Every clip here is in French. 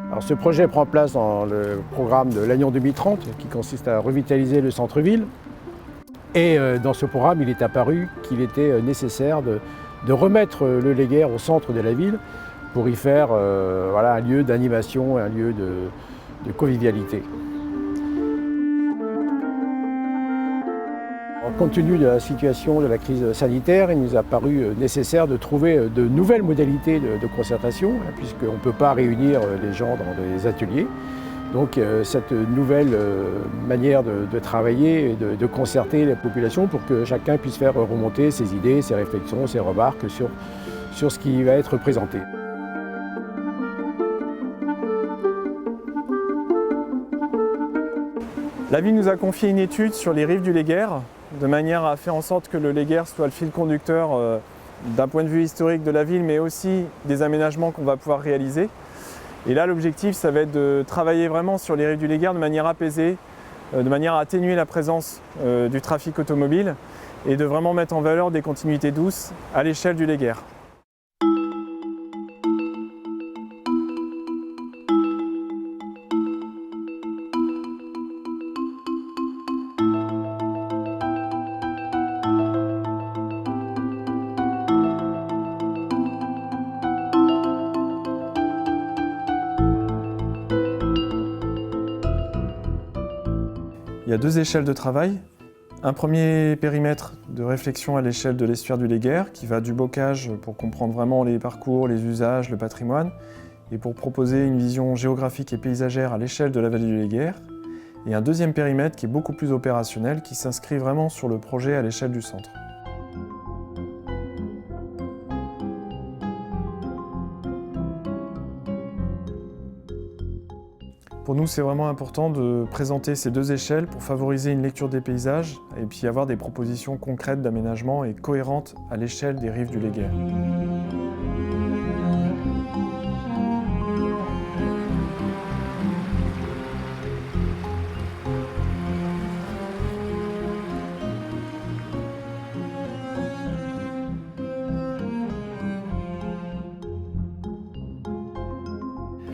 Alors, ce projet prend place dans le programme de Lannion 2030 qui consiste à revitaliser le centre-ville. Et dans ce programme, il est apparu qu'il était nécessaire de remettre le Léguerre au centre de la ville pour y faire voilà, un lieu d'animation, un lieu de convivialité. Compte tenu de la situation de la crise sanitaire, il nous a paru nécessaire de trouver de nouvelles modalités de concertation, puisqu'on ne peut pas réunir les gens dans des ateliers. Donc cette nouvelle manière de travailler et de concerter les populations pour que chacun puisse faire remonter ses idées, ses réflexions, ses remarques sur ce qui va être présenté. La ville nous a confié une étude sur les rives du Léguerre, de manière à faire en sorte que le Léguerre soit le fil conducteur d'un point de vue historique de la ville, mais aussi des aménagements qu'on va pouvoir réaliser. Et là, l'objectif, ça va être de travailler vraiment sur les rives du Léguerre de manière apaisée, de manière à atténuer la présence du trafic automobile et de vraiment mettre en valeur des continuités douces à l'échelle du Léguerre. Il y a deux échelles de travail. Un premier périmètre de réflexion à l'échelle de l'estuaire du Léguerre qui va du bocage pour comprendre vraiment les parcours, les usages, le patrimoine et pour proposer une vision géographique et paysagère à l'échelle de la vallée du Léguerre. Et un deuxième périmètre qui est beaucoup plus opérationnel qui s'inscrit vraiment sur le projet à l'échelle du centre. Pour nous, c'est vraiment important de présenter ces deux échelles pour favoriser une lecture des paysages et puis avoir des propositions concrètes d'aménagement et cohérentes à l'échelle des rives du Léguerre.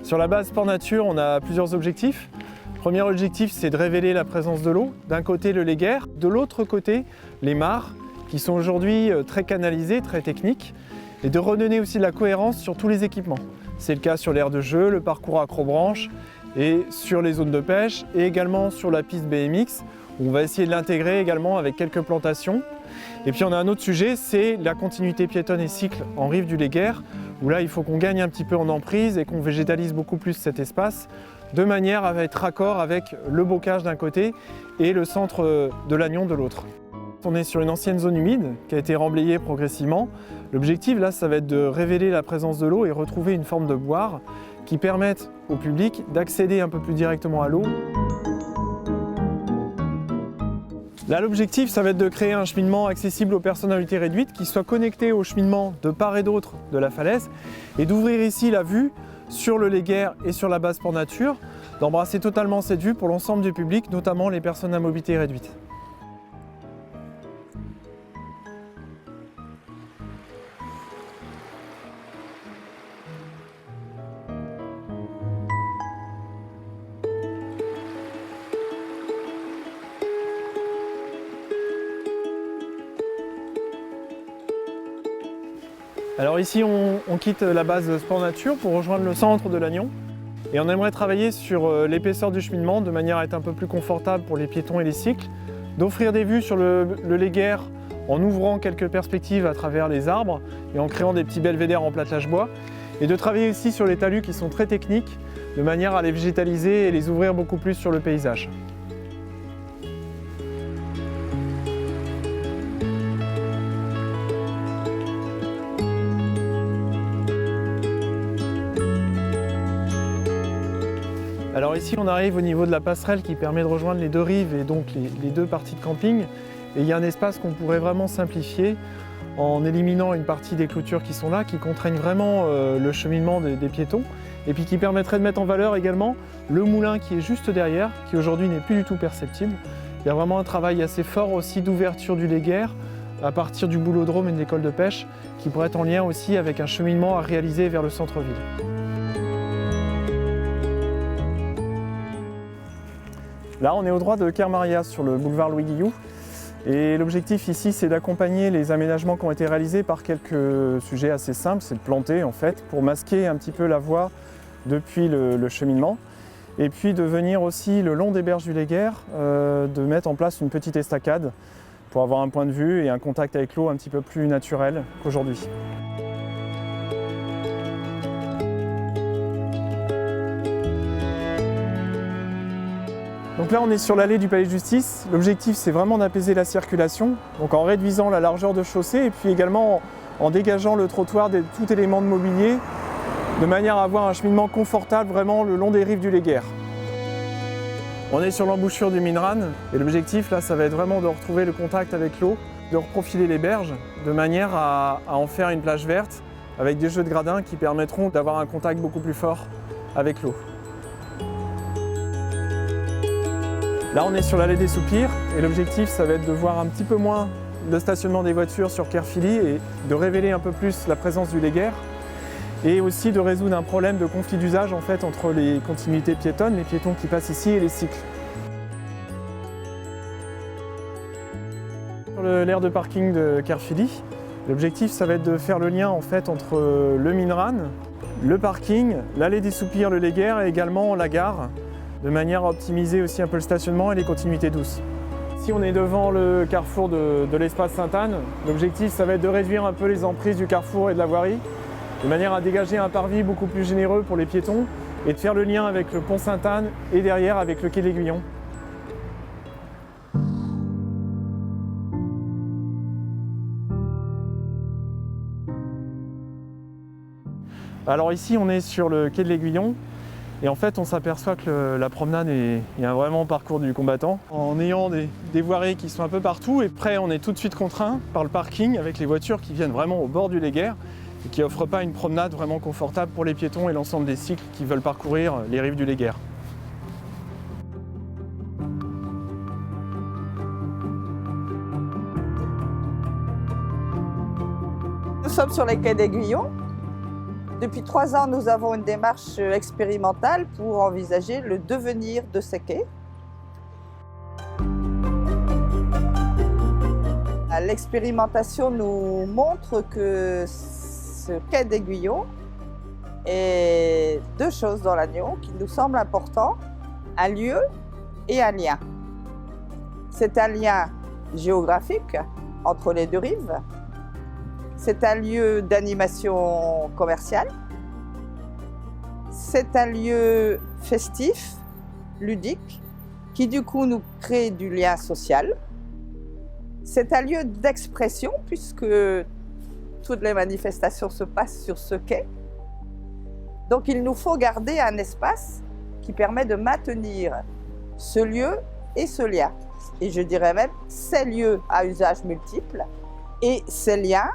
Sur la base sport nature, on a plusieurs objectifs. Le premier objectif, c'est de révéler la présence de l'eau. D'un côté, le Léguerre, de l'autre côté, les mares, qui sont aujourd'hui très canalisées, très techniques, et de redonner aussi de la cohérence sur tous les équipements. C'est le cas sur l'aire de jeu, le parcours accrobranche, et sur les zones de pêche, et également sur la piste BMX, où on va essayer de l'intégrer également avec quelques plantations. Et puis on a un autre sujet, c'est la continuité piétonne et cycle en rive du Léguerre, où là il faut qu'on gagne un petit peu en emprise et qu'on végétalise beaucoup plus cet espace, de manière à être raccord avec le bocage d'un côté et le centre de Lannion de l'autre. On est sur une ancienne zone humide qui a été remblayée progressivement. L'objectif là, ça va être de révéler la présence de l'eau et retrouver une forme de boire qui permette au public d'accéder un peu plus directement à l'eau. Là, l'objectif, ça va être de créer un cheminement accessible aux personnes à mobilité réduite qui soit connecté au cheminement de part et d'autre de la falaise et d'ouvrir ici la vue sur le Léguerre et sur la base sport nature, d'embrasser totalement cette vue pour l'ensemble du public, notamment les personnes à mobilité réduite. Alors ici, on quitte la base sport nature pour rejoindre le centre de Lannion et on aimerait travailler sur l'épaisseur du cheminement de manière à être un peu plus confortable pour les piétons et les cycles, d'offrir des vues sur le Léguerre en ouvrant quelques perspectives à travers les arbres et en créant des petits belvédères en plâtrage bois et de travailler aussi sur les talus qui sont très techniques de manière à les végétaliser et les ouvrir beaucoup plus sur le paysage. Alors ici on arrive au niveau de la passerelle qui permet de rejoindre les deux rives et donc les deux parties de camping. Et il y a un espace qu'on pourrait vraiment simplifier en éliminant une partie des clôtures qui sont là, qui contraignent vraiment le cheminement des piétons et puis qui permettrait de mettre en valeur également le moulin qui est juste derrière, qui aujourd'hui n'est plus du tout perceptible. Il y a vraiment un travail assez fort aussi d'ouverture du Léguerre à partir du boulodrome et de l'école de pêche qui pourrait être en lien aussi avec un cheminement à réaliser vers le centre-ville. Là, on est au droit de Kermaria sur le boulevard Louis Guillou. Et l'objectif ici, c'est d'accompagner les aménagements qui ont été réalisés par quelques sujets assez simples. C'est de planter en fait, pour masquer un petit peu la voie depuis le cheminement. Et puis de venir aussi le long des berges du Léguerre, de mettre en place une petite estacade pour avoir un point de vue et un contact avec l'eau un petit peu plus naturel qu'aujourd'hui. Donc là on est sur l'allée du Palais de Justice. L'objectif c'est vraiment d'apaiser la circulation, donc en réduisant la largeur de chaussée et puis également en dégageant le trottoir de tout élément de mobilier de manière à avoir un cheminement confortable vraiment le long des rives du Léguerre. On est sur l'embouchure du Minran et l'objectif là ça va être vraiment de retrouver le contact avec l'eau, de reprofiler les berges de manière à en faire une plage verte avec des jeux de gradins qui permettront d'avoir un contact beaucoup plus fort avec l'eau. Là on est sur l'allée des Soupirs et l'objectif ça va être de voir un petit peu moins le stationnement des voitures sur Caerphilly et de révéler un peu plus la présence du Léguerre et aussi de résoudre un problème de conflit d'usage en fait entre les continuités piétonnes, les piétons qui passent ici et les cycles. Sur l'aire de parking de Caerphilly, l'objectif ça va être de faire le lien en fait entre le Minran, le parking, l'allée des Soupirs, le Léguerre et également la gare, de manière à optimiser aussi un peu le stationnement et les continuités douces. Ici on est devant le carrefour de l'espace Sainte-Anne. L'objectif ça va être de réduire un peu les emprises du carrefour et de la voirie, de manière à dégager un parvis beaucoup plus généreux pour les piétons et de faire le lien avec le pont Sainte-Anne et derrière avec le quai de l'Aiguillon. Alors ici on est sur le quai de l'Aiguillon. Et en fait, on s'aperçoit que la promenade est un vraiment parcours du combattant. En ayant des voiries qui sont un peu partout, et après, on est tout de suite contraint par le parking avec les voitures qui viennent vraiment au bord du Léguerre et qui n'offrent pas une promenade vraiment confortable pour les piétons et l'ensemble des cycles qui veulent parcourir les rives du Léguerre. Nous sommes sur les quais d'Aiguillon. Depuis 3 ans, nous avons une démarche expérimentale pour envisager le devenir de ces quais. L'expérimentation nous montre que ce quai d'Aiguillon est 2 choses dans l'Agnon qui nous semblent importantes, un lieu et un lien. C'est un lien géographique entre les 2 rives. C'est un lieu d'animation commerciale. C'est un lieu festif, ludique, qui du coup nous crée du lien social. C'est un lieu d'expression puisque toutes les manifestations se passent sur ce quai. Donc il nous faut garder un espace qui permet de maintenir ce lieu et ce lien. Et je dirais même ces lieux à usage multiple et ces liens,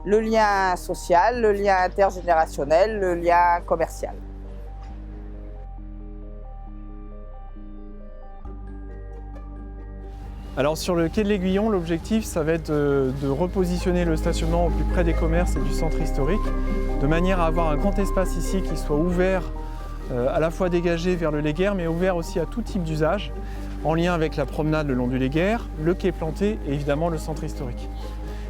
le lien social, le lien intergénérationnel, le lien commercial. Alors sur le quai de l'Aiguillon, l'objectif ça va être de repositionner le stationnement au plus près des commerces et du centre historique, de manière à avoir un grand espace ici qui soit ouvert, à la fois dégagé vers le Léguerre, mais ouvert aussi à tout type d'usage, en lien avec la promenade le long du Léguerre, le quai planté et évidemment le centre historique.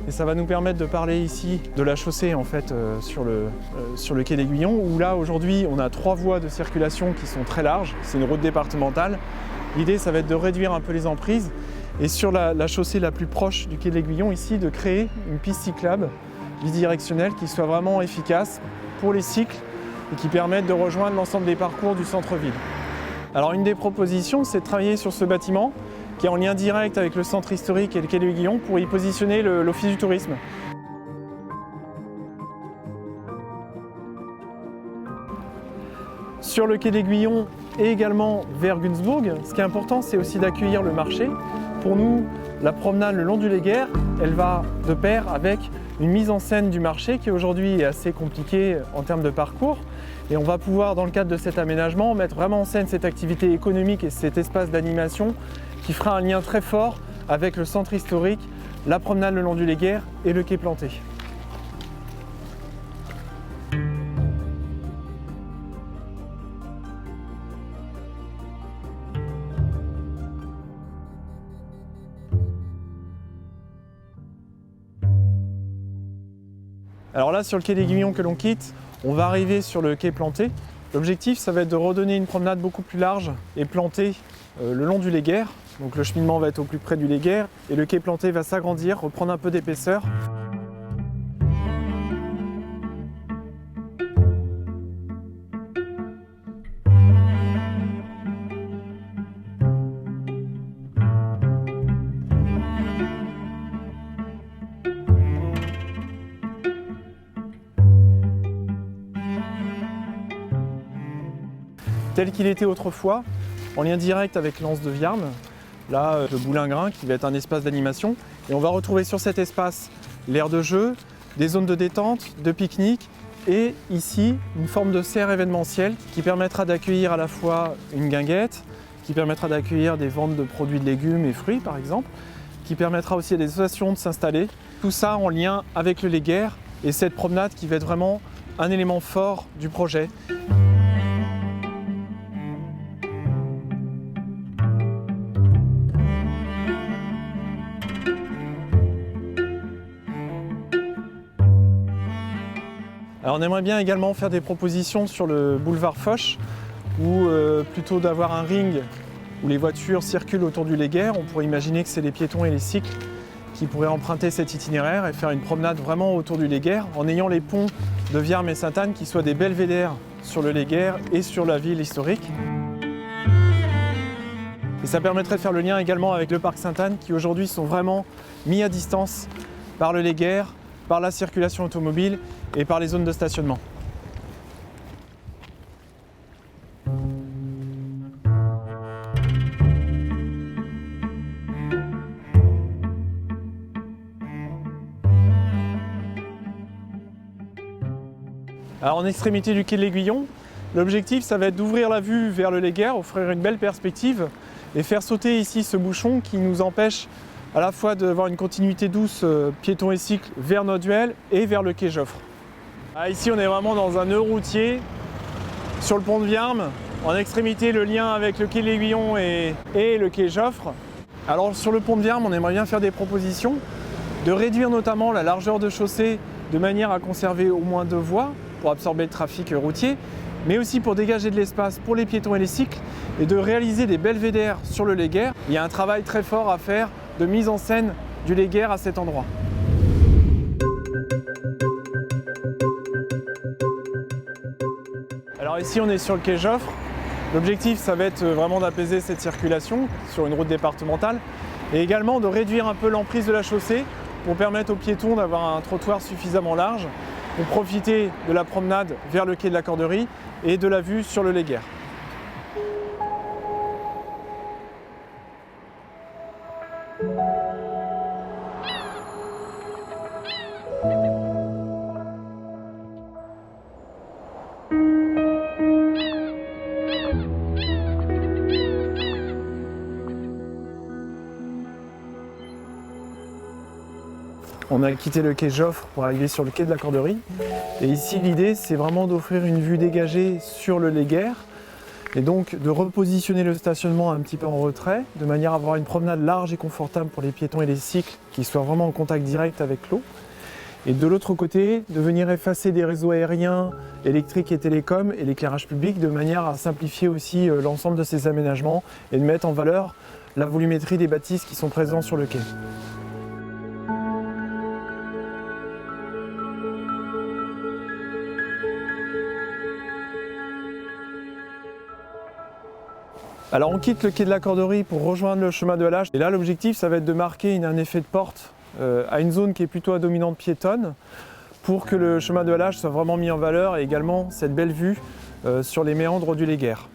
Et ça va nous permettre de parler ici de la chaussée en fait, sur le quai d'Aiguillon, où là aujourd'hui on a 3 voies de circulation qui sont très larges, c'est une route départementale. L'idée ça va être de réduire un peu les emprises et sur la chaussée la plus proche du quai de l'Aiguillon ici de créer une piste cyclable bidirectionnelle qui soit vraiment efficace pour les cycles et qui permette de rejoindre l'ensemble des parcours du centre-ville. Alors une des propositions c'est de travailler sur ce bâtiment qui est en lien direct avec le centre historique et le quai de l'Aiguillon pour y positionner l'Office du tourisme. Sur le quai d'Aiguillon, et également vers Günzburg. Ce qui est important, c'est aussi d'accueillir le marché. Pour nous, la promenade le long du Léguerre, elle va de pair avec une mise en scène du marché qui aujourd'hui est assez compliquée en termes de parcours. Et on va pouvoir, dans le cadre de cet aménagement, mettre vraiment en scène cette activité économique et cet espace d'animation qui fera un lien très fort avec le centre historique, la promenade le long du Léguerre et le quai Planté. Alors là, sur le quai d'Aiguillon que l'on quitte, on va arriver sur le quai Planté. L'objectif, ça va être de redonner une promenade beaucoup plus large et plantée le long du Léguerre. Donc le cheminement va être au plus près du Léguerre et le quai Planté va s'agrandir, reprendre un peu d'épaisseur. Tel qu'il était autrefois, en lien direct avec l'Anse de Viarme, là le Boulingrin qui va être un espace d'animation. Et on va retrouver sur cet espace l'aire de jeu, des zones de détente, de pique-nique et ici une forme de serre événementielle qui permettra d'accueillir à la fois une guinguette, qui permettra d'accueillir des ventes de produits de légumes et fruits par exemple, qui permettra aussi à des associations de s'installer. Tout ça en lien avec le Léguerre et cette promenade qui va être vraiment un élément fort du projet. Alors on aimerait bien également faire des propositions sur le boulevard Foch, ou plutôt d'avoir un ring où les voitures circulent autour du Léguerre. On pourrait imaginer que c'est les piétons et les cycles qui pourraient emprunter cet itinéraire et faire une promenade vraiment autour du Léguerre, en ayant les ponts de Viarme et Sainte-Anne qui soient des belvédères sur le Léguerre et sur la ville historique. Et ça permettrait de faire le lien également avec le parc Sainte-Anne qui aujourd'hui sont vraiment mis à distance par le Léguerre, par la circulation automobile et par les zones de stationnement. Alors en extrémité du quai de l'Aiguillon, l'objectif ça va être d'ouvrir la vue vers le Léguerre, offrir une belle perspective et faire sauter ici ce bouchon qui nous empêche à la fois d'avoir une continuité douce piétons et cycles vers Noduel et vers le quai Joffre. Ici on est vraiment dans un nœud routier sur le pont de Viarme, en extrémité le lien avec le quai de l'Aiguillon et le quai Joffre. Alors sur le pont de Viarme on aimerait bien faire des propositions, de réduire notamment la largeur de chaussée de manière à conserver au moins 2 voies pour absorber le trafic routier, mais aussi pour dégager de l'espace pour les piétons et les cycles et de réaliser des belvédères sur le Léguerre. Il y a un travail très fort à faire de mise en scène du Léguerre à cet endroit. Alors ici on est sur le quai Joffre. L'objectif ça va être vraiment d'apaiser cette circulation sur une route départementale et également de réduire un peu l'emprise de la chaussée pour permettre aux piétons d'avoir un trottoir suffisamment large pour profiter de la promenade vers le quai de la Corderie et de la vue sur le Léguerre. On a quitté le quai Joffre pour arriver sur le quai de la Corderie. Et ici, l'idée, c'est vraiment d'offrir une vue dégagée sur le Léguerre et donc de repositionner le stationnement un petit peu en retrait, de manière à avoir une promenade large et confortable pour les piétons et les cycles qui soient vraiment en contact direct avec l'eau. Et de l'autre côté, de venir effacer des réseaux aériens, électriques et télécoms et l'éclairage public de manière à simplifier aussi l'ensemble de ces aménagements et de mettre en valeur la volumétrie des bâtisses qui sont présents sur le quai. Alors on quitte le quai de la Corderie pour rejoindre le chemin de Halage. Et là l'objectif ça va être de marquer un effet de porte à une zone qui est plutôt à dominante piétonne pour que le chemin de Halage soit vraiment mis en valeur et également cette belle vue sur les méandres du Léguerre.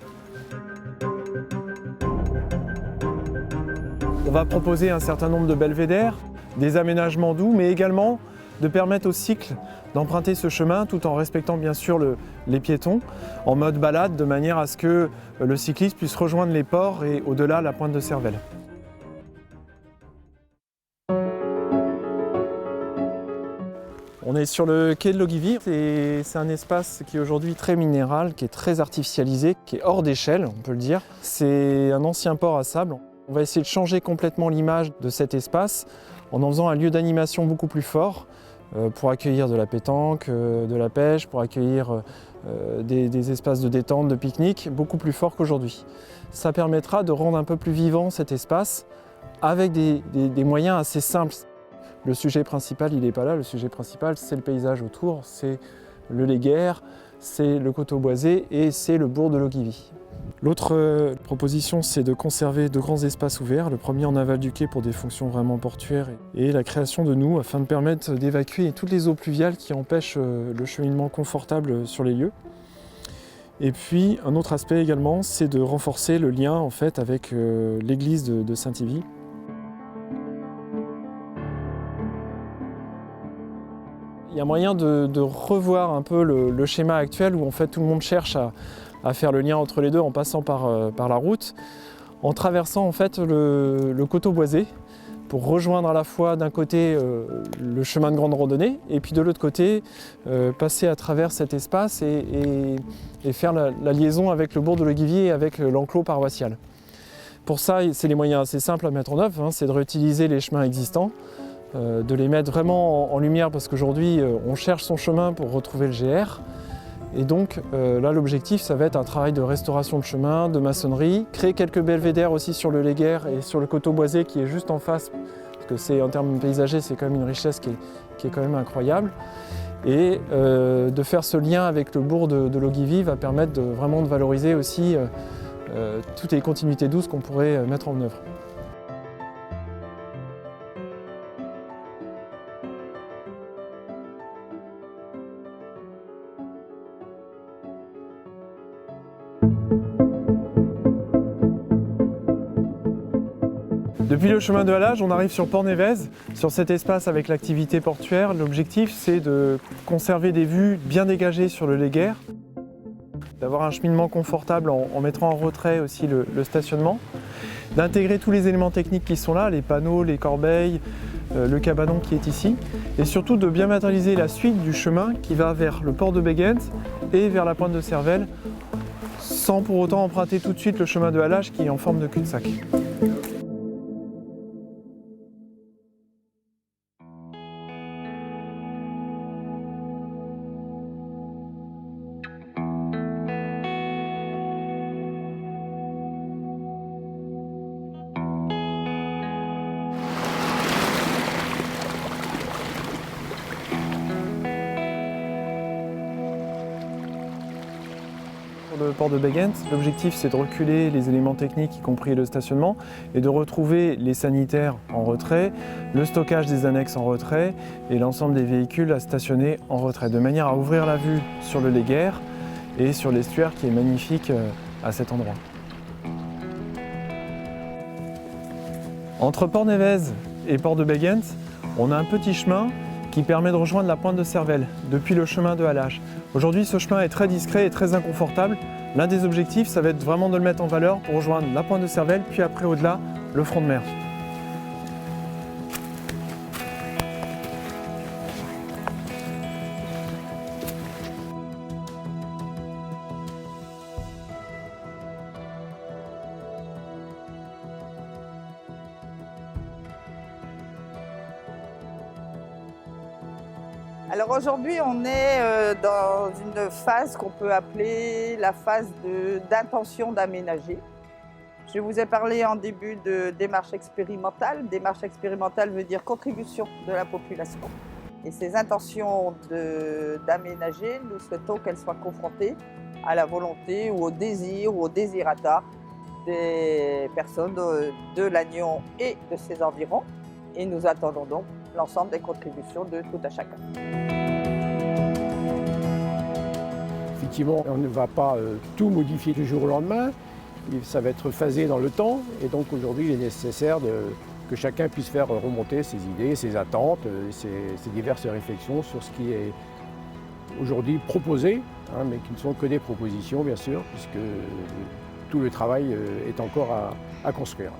va proposer un certain nombre de belvédères, des aménagements doux, mais également de permettre aux cycles d'emprunter ce chemin tout en respectant bien sûr les piétons en mode balade, de manière à ce que le cycliste puisse rejoindre les ports et au-delà la pointe de Cervelle. On est sur le quai de l'Ogivy et c'est un espace qui est aujourd'hui très minéral, qui est très artificialisé, qui est hors d'échelle, on peut le dire. C'est un ancien port à sable. On va essayer de changer complètement l'image de cet espace en en faisant un lieu d'animation beaucoup plus fort pour accueillir de la pétanque, de la pêche, pour accueillir des espaces de détente, de pique-nique, beaucoup plus forts qu'aujourd'hui. Ça permettra de rendre un peu plus vivant cet espace avec des moyens assez simples. Le sujet principal, il n'est pas là. Le sujet principal, c'est le paysage autour, c'est le Léguerre, c'est le coteau boisé et c'est le bourg de l'Ogivy. L'autre proposition, c'est de conserver de grands espaces ouverts, le premier en aval du quai pour des fonctions vraiment portuaires et la création de noues afin de permettre d'évacuer toutes les eaux pluviales qui empêchent le cheminement confortable sur les lieux. Et puis un autre aspect également, c'est de renforcer le lien en fait avec l'église de Saint-Yvi. Il y a moyen de revoir un peu le schéma actuel où en fait tout le monde cherche à faire le lien entre les deux en passant par la route, en traversant en fait le coteau boisé pour rejoindre à la fois d'un côté le chemin de grande randonnée et puis de l'autre côté passer à travers cet espace et faire la liaison avec le bourg de l'Ogivy et avec l'enclos paroissial. Pour ça, c'est les moyens assez simples à mettre en œuvre, c'est de réutiliser les chemins existants, de les mettre vraiment en lumière parce qu'aujourd'hui on cherche son chemin pour retrouver le GR. Et donc là l'objectif ça va être un travail de restauration de chemin, de maçonnerie, créer quelques belvédères aussi sur le Léguerre et sur le coteau boisé qui est juste en face, parce que c'est en termes paysagers c'est quand même une richesse qui est quand même incroyable. Et de faire ce lien avec le bourg de l'Ogivy va permettre vraiment de valoriser aussi toutes les continuités douces qu'on pourrait mettre en œuvre. Depuis le chemin de halage, on arrive sur Port-Névez, sur cet espace avec l'activité portuaire. L'objectif, c'est de conserver des vues bien dégagées sur le Léguerre, d'avoir un cheminement confortable en mettant en retrait aussi le stationnement, d'intégrer tous les éléments techniques qui sont là, les panneaux, les corbeilles, le cabanon qui est ici, et surtout de bien matérialiser la suite du chemin qui va vers le port de Béguens et vers la pointe de Cervelle, sans pour autant emprunter tout de suite le chemin de halage qui est en forme de cul-de-sac. Pour le port de Béguens, l'objectif c'est de reculer les éléments techniques, y compris le stationnement, et de retrouver les sanitaires en retrait, le stockage des annexes en retrait et l'ensemble des véhicules à stationner en retrait, de manière à ouvrir la vue sur le Léguerre et sur l'estuaire qui est magnifique à cet endroit. Entre Port-Névez et port de Béguens, on a un petit chemin qui permet de rejoindre la pointe de Cervelle depuis le chemin de halage. Aujourd'hui, ce chemin est très discret et très inconfortable. L'un des objectifs, ça va être vraiment de le mettre en valeur pour rejoindre la pointe de Cervelle, puis après au-delà, le front de mer. Alors aujourd'hui, on est dans une phase qu'on peut appeler la phase d'intention d'aménager. Je vous ai parlé en début de démarche expérimentale. Démarche expérimentale veut dire contribution de la population. Et ces intentions d'aménager, nous souhaitons qu'elles soient confrontées à la volonté ou au désir ou au désirata des personnes de Lannion et de ses environs. Et nous attendons donc l'ensemble des contributions de tout à chacun. Effectivement, on ne va pas tout modifier du jour au lendemain. ça va être phasé dans le temps et donc aujourd'hui il est nécessaire que chacun puisse faire remonter ses idées, ses attentes, ses diverses réflexions sur ce qui est aujourd'hui proposé, hein, mais qui ne sont que des propositions bien sûr, puisque tout le travail est encore à construire.